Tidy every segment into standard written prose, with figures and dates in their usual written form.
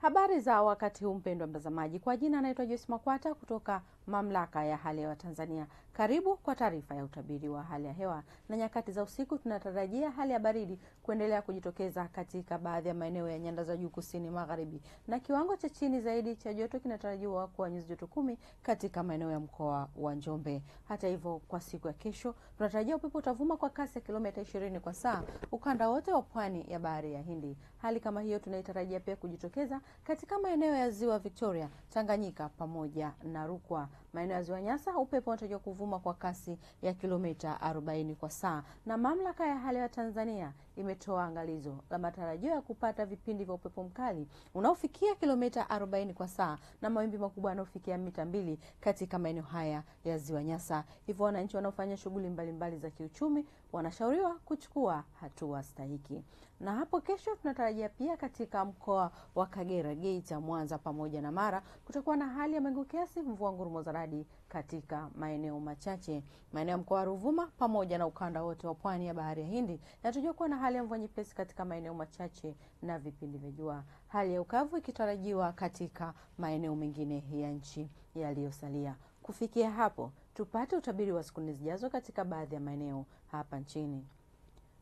Habari za wakati huu mpendwa mtazamaji, kwa jina anaitwa Joyce Makwata kutoka Mamlaka ya Hali ya Hewa Tanzania. Karibu kwa taarifa ya utabiri wa hali ya hewa. Na nyakati za usiku tunatarajia hali ya baridi kuendelea kujitokeza katika baadhi ya maeneo ya nyanda za juu kusini magharibi, na kiwango cha chini zaidi cha joto kinatarajiwa kuwa nyuzi joto 10 katika maeneo ya mkoa wa Njombe. Hata hivyo, kwa siku ya kesho tunatarajia upepo utavuma kwa kasi ya kilomita 20 kwa saa ukanda wote wa pwani ya bahari ya Hindi. Hali kama hiyo tunaitarajia pia kujitokeza katika maeneo ya ziwa Victoria, Tanganyika pamoja na Rukwa. Maeneo ya ziwa Nyasa upepo unatarajiwa kuvuma kwa kasi ya kilomita 40 kwa saa, na Mamlaka ya Hali ya Hewa Tanzania imetoa angalizo la matarajio ya kupata vipindi vya upepo mkali unaofikia kilomita 40 kwa saa na mawimbi makubwa yanayofikia mita 2 katika maeneo haya ya ziwa Nyasa. Hivyo wananchi wanaofanya shughuli mbalimbali za kiuchumi wanashauriwa kuchukua hatua stahiki. Na hapo kesho tunatarajia pia katika mkoa wa Kagera, Geita, Mwanza pamoja na Mara kutakuwa na hali ya mawingu kiasi, mvua ngurumo za radi katika maeneo machache. Maeneo ya mkoa wa Ruvuma pamoja na ukanda wote wa pwani ya bahari ya Hindi yanatarajiwa kuwa na hali ya mvua nyepesi katika maeneo machache na vipindi vya jua. Hali ya ukavu ikitarajiwa katika maeneo mengine ya nchi yaliyosalia. Kufikia hapo, tupate utabiri wa siku zijazo katika baadhi ya maeneo hapa nchini.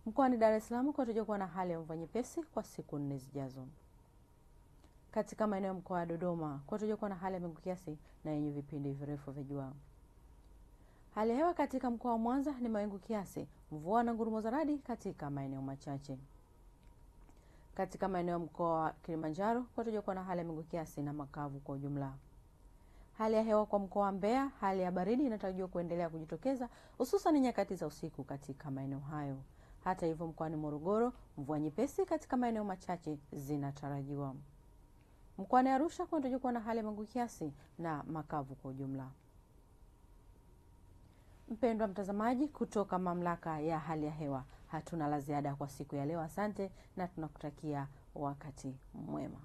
Mkoani Dar es Salaam kunatarajiwa kuwa na hali ya mvua nyepesi kwa siku 4 zijazo. Katika maeneo ya mkoa wa Dodoma kunatarajiwa kuwa na hali ya mawingu kiasi na yenye vipindi virefu vya jua. Hali ya hewa katika mkoa wa Mwanza ni mawingu kiasi, mvua na ngurumo za radi katika maeneo machache. Katika maeneo ya mkoa wa Kilimanjaro kunatarajiwa kuwa na hali ya mawingu kiasi na makavu kwa ujumla. Hali ya hewa kwa mkoa wa Mbeya, hali ya baridi inatarajiwa kuendelea kujitokeza hususan nyakati za usiku katika maeneo hayo. Hata hivyo, mkoani Morogoro mvua nyepesi katika maeneo machache zinatarajiwa. Mkoani Arusha kunatarajiwa kuwa na hali ya mawingu kiasi na makavu kwa ujumla. Mpendwa mtazamaji, kutoka Mamlaka ya Hali ya Hewa hatuna la ziada kwa siku ya leo. Asante na tunakutakia wakati mwema.